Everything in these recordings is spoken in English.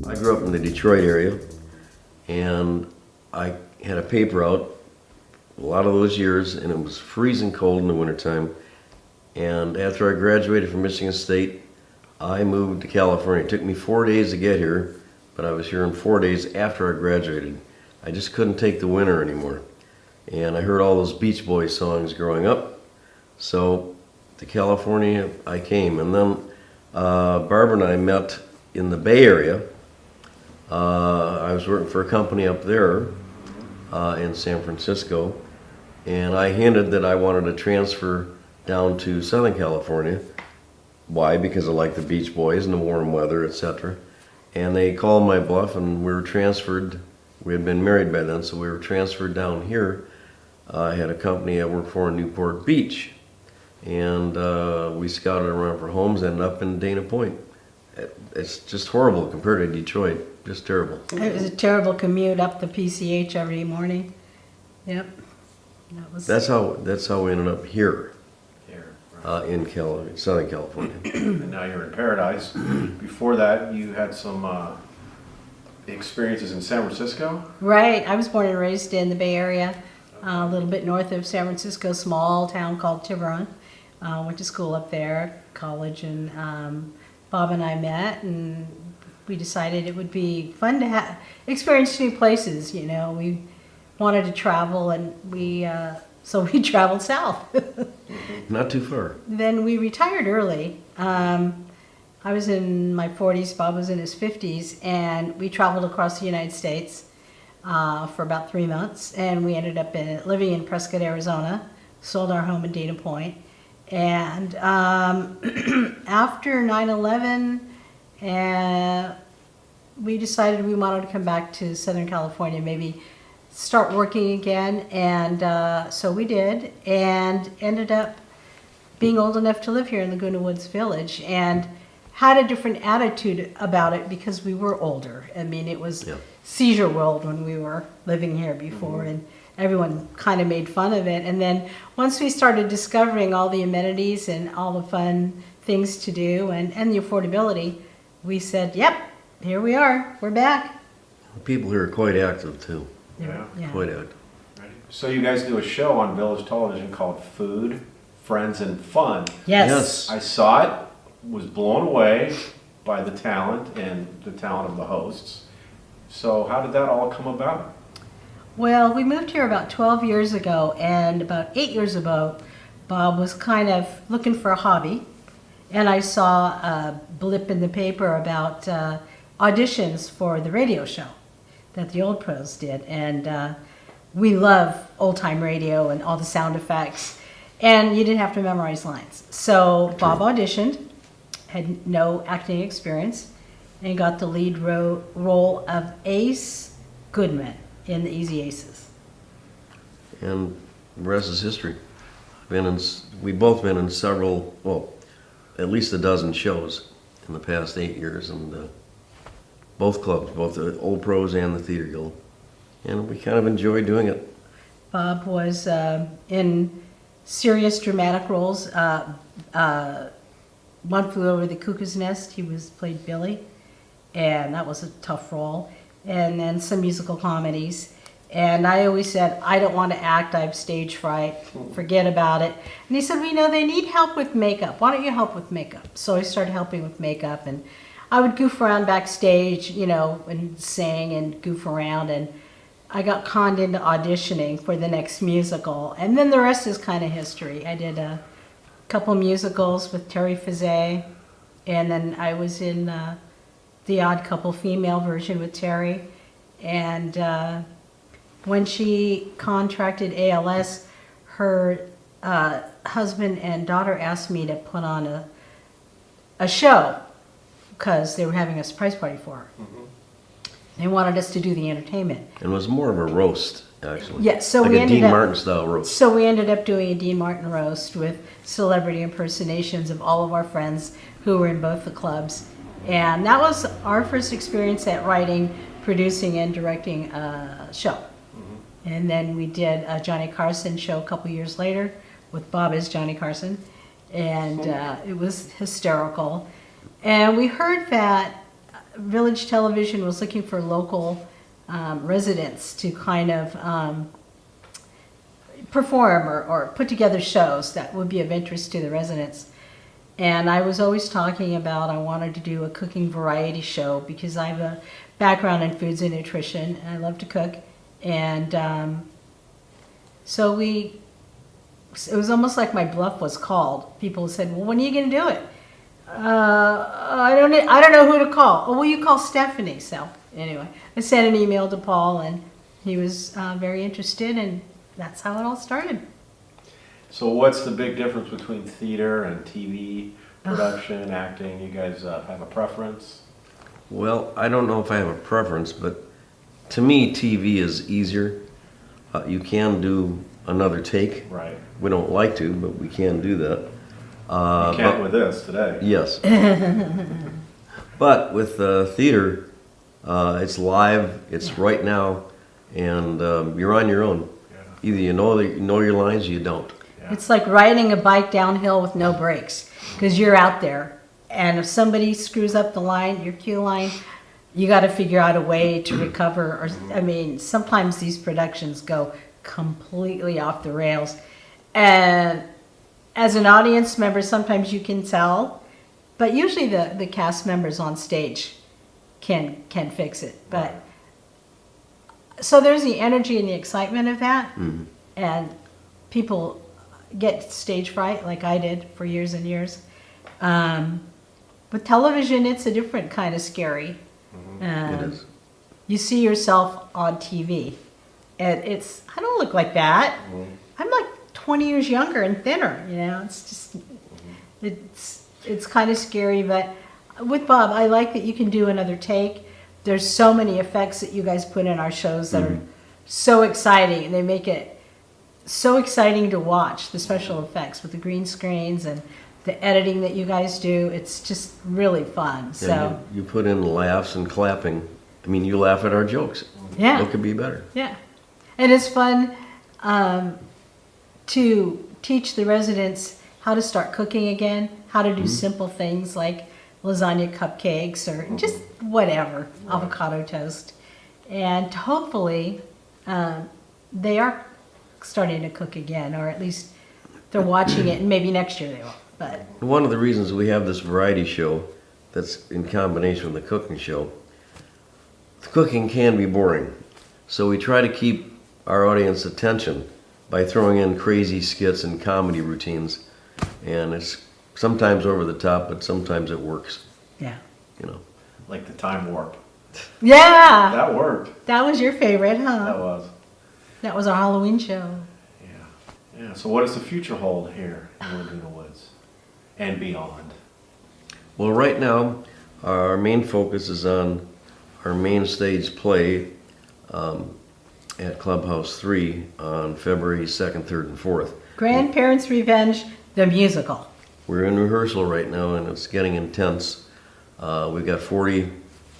I grew up in the Detroit area, and I had a paper out a lot of those years, and it was freezing cold in the wintertime. And after I graduated from Michigan State, I moved to California. It took me 4 days to get here, but I was here in 4 days after I graduated. I just couldn't take the winter anymore. And I heard all those Beach Boys songs growing up. So to California I came. And then Barbara and I met in the Bay Area. I was working for a company up there in San Francisco, and I hinted that I wanted to transfer down to Southern California. Why? Because I like the Beach Boys and the warm weather, etc. And they called my bluff, and we were transferred. We had been married by then, so we were transferred down here. I had a company I worked for in Newport Beach, and we scouted around for homes, ended up in Dana Point. It's just horrible compared to Detroit. Just terrible. It was a terrible commute up the PCH every morning. Yep. That's how we ended up here. Here, In Southern California. and now you're in Paradise. Before that, you had some experiences in San Francisco. Right. I was born and raised in the Bay Area, a little bit north of San Francisco, small town called Tiburon. Went to school up there, college, and Bob and I met, and we decided it would be fun to experience new places. You know, we wanted to travel, and so we traveled south. Not too far. Then we retired early. I was in my 40s, Bob was in his 50s, and we traveled across the United States for about 3 months, and we ended up living in Prescott, Arizona, sold our home in Dana Point, and after 9/11, we decided we wanted to come back to Southern California, maybe start working again, and so we did, and ended up being old enough to live here in Laguna Woods Village, and had a different attitude about it because we were older. I mean, it was seizure world when we were living here before, and everyone kind of made fun of it. And then once we started discovering all the amenities and all the fun things to do and the affordability, we said, yep, here we are, we're back. People here are quite active too. Yeah. Quite active. So you guys do a show on Village Television called Food, Friends, and Fun. Yes. I saw it, was blown away by the talent and the talent of the hosts. So how did that all come about? Well, we moved here about 12 years ago, and about 8 years ago, Bob was kind of looking for a hobby, and I saw a blip in the paper about auditions for the radio show that the Old Pros did, and we love old-time radio and all the sound effects, and you didn't have to memorize lines. So Bob auditioned, had no acting experience, and got the lead role of Ace Goodman in The Easy Aces. And the rest is history. We've both been in several, well, at least a dozen shows in the past 8 years, and both clubs, both the Old Pros and the Theater Guild. And we kind of enjoy doing it. Bob was in serious dramatic roles. One Flew Over the Cuckoo's Nest, he played Billy, and that was a tough role. And then some musical comedies. And I always said, I don't want to act, I have stage fright, forget about it. And he said, well, you know, they need help with makeup. Why don't you help with makeup? So I started helping with makeup, and I would goof around backstage, you know, and sing and goof around, and I got conned into auditioning for the next musical. And then the rest is kind of history. I did a couple musicals with Terry Fizet, and then I was in The Odd Couple female version with Terry. And when she contracted ALS, her husband and daughter asked me to put on a show because they were having a surprise party for her. They wanted us to do the entertainment. And it was more of a roast, actually. Yeah, so like we a ended Dean up, Martin style roast. So we ended up doing a Dean Martin roast with celebrity impersonations of all of our friends who were in both the clubs. And that was our first experience at writing, producing, and directing a show. And then we did a Johnny Carson show a couple years later with Bob as Johnny Carson, and it was hysterical. And we heard that Village Television was looking for local residents to kind of perform or put together shows that would be of interest to the residents. And I was always talking about I wanted to do a cooking variety show because I have a background in foods and nutrition, and I love to cook. And so it was almost like my bluff was called. People said, "Well, when are you going to do it?" I don't know who to call. Oh, well, you call Stephanie. So anyway, I sent an email to Paul, and he was very interested, and that's how it all started. So what's the big difference between theater and TV production, acting? You guys have a preference? Well, I don't know if I have a preference, but to me, TV is easier. You can do another take. Right. We don't like to, but we can do that. You can't with this today. Yes. But with theater, it's live, it's right now, and you're on your own. Yeah. Either you know your lines or you don't. Yeah. It's like riding a bike downhill with no brakes because you're out there. And if somebody screws up the line, your cue line, you got to figure out a way to recover. Or I mean, sometimes these productions go completely off the rails. And as an audience member, sometimes you can tell, but usually the cast members on stage can fix it. But so there's the energy and the excitement of that, and people get stage fright like I did for years and years. With television, it's a different kind of scary. It is. You see yourself on TV, and I don't look like that. I'm like 20 years younger and thinner, you know. It's just, it's kind of scary. But with Bob, I like that you can do another take. There's so many effects that you guys put in our shows that are so exciting, and they make it so exciting to watch, the special effects with the green screens and the editing that you guys do. It's just really fun. So Yeah, you put in laughs and clapping. I mean, you laugh at our jokes. yeah. What could be better? Yeah, and it's fun to teach the residents how to start cooking again, how to do simple things like lasagna cupcakes or just whatever, avocado toast. And hopefully they are starting to cook again, or at least they're watching it, and maybe next year they will. But One of the reasons we have this variety show that's in combination with the cooking show, the cooking can be boring. So we try to keep our audience attention by throwing in crazy skits and comedy routines. And it's sometimes over the top, but sometimes it works, yeah. you know. Like the time warp. Yeah, That worked. that was your favorite, That huh? was. That was our Halloween show. Yeah. Yeah. So what does the future hold here in Laguna Woods and beyond? Well, right now, our main focus is on our main stage play at Clubhouse 3 on February 2nd, 3rd, and 4th. Grandparents' Revenge, the musical. We're in rehearsal right now, and it's getting intense. We've got 40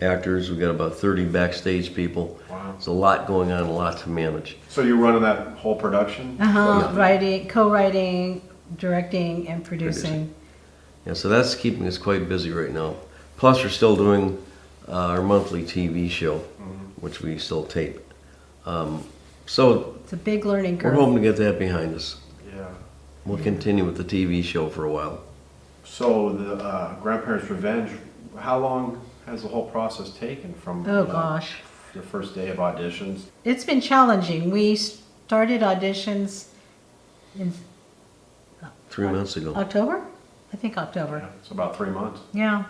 actors, we've got about 30 backstage people. Wow. There's a lot going on, a lot to manage. So you're running that whole production? Writing, co-writing, directing, and producing. Yeah, so that's keeping us quite busy right now. Plus, we're still doing our monthly TV show, which we still tape. So It's a big learning we're curve. hoping to get that behind us. Yeah. We'll continue with the TV show for a while. So the Grandparents' Revenge, how long has the whole process taken from Oh gosh, the first day of auditions? it's been challenging. We started auditions in 3 months ago. October? I think October. Yeah, it's about 3 months. Yeah.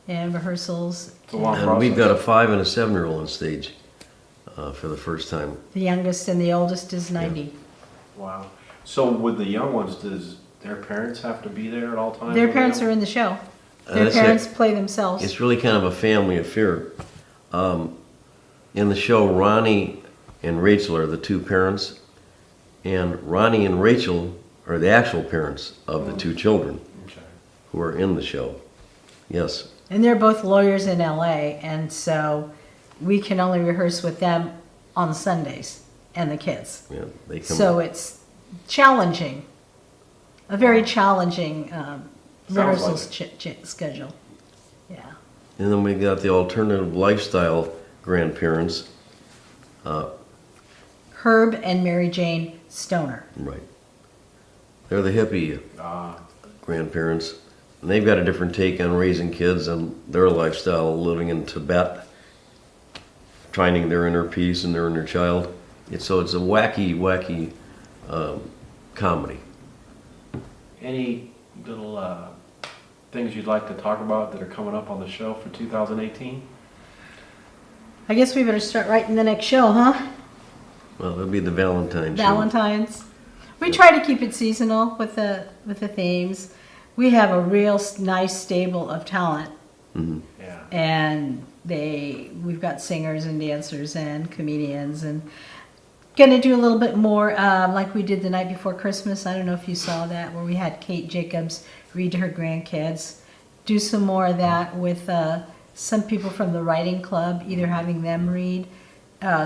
And rehearsals. It's a long And process. we've got a 5 and a 7-year-old on stage for the first time. The youngest and the oldest is 90. Wow. So with the young ones, does their parents have to be there at all times? Their with parents them? are in the show. Their That's it. parents play themselves. It's really kind of a family affair. In the show, Ronnie and Rachel are the two parents, and Ronnie and Rachel are the actual parents of the two children Okay. who are in the show. Yes. And they're both lawyers in LA, and so we can only rehearse with them on Sundays and the kids. Yeah, they come. So it's challenging, a very challenging Sounds rehearsal like schedule. Yeah. And then we got the alternative lifestyle grandparents. Herb and Mary Jane Stoner. Right. They're the hippie Ah, grandparents. And they've got a different take on raising kids and their lifestyle, living in Tibet, finding their inner peace and their inner child. So it's a wacky comedy. any little things you'd like to talk about that are coming up on the show for 2018? I guess we better start writing the next show, huh? Well, it'll be the Valentine's show. Valentine's. We try to keep it seasonal with the themes. We have a real nice stable of talent, Mhm. Yeah. and we've got singers and dancers and comedians, and gonna do a little bit more like we did the night before Christmas. I don't know if you saw that, where we had Kate Jacobs read to her grandkids. Do some more of that with some people from the writing club, either having them read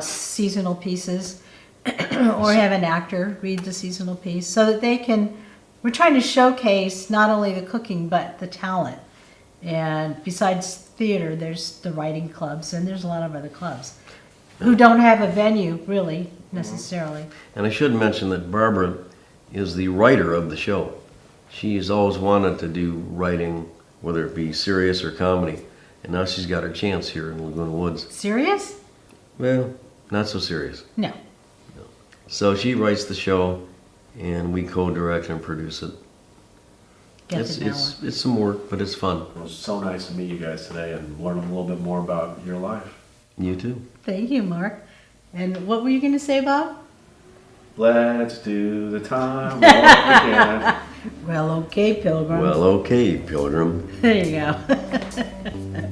seasonal pieces or have an actor read the seasonal piece, so that they can. We're trying to showcase not only the cooking but the talent. And besides theater, there's the writing clubs, and there's a lot of other clubs who don't have a venue really necessarily. And I should mention that Barbara is the writer of the show. She's always wanted to do writing, whether it be serious or comedy. And now she's got her chance here in Laguna Woods. Serious? Well, not so serious. No. So she writes the show, and we co-direct and produce it. Get It's, the balance. it's some work, but it's fun. It was so nice to meet you guys today and learn a little bit more about your life. You too. Thank you, Mark. And what were you going to say, Bob? Let's do the time walk again. Well, okay, Pilgrim. Well, okay, Pilgrim. There you go.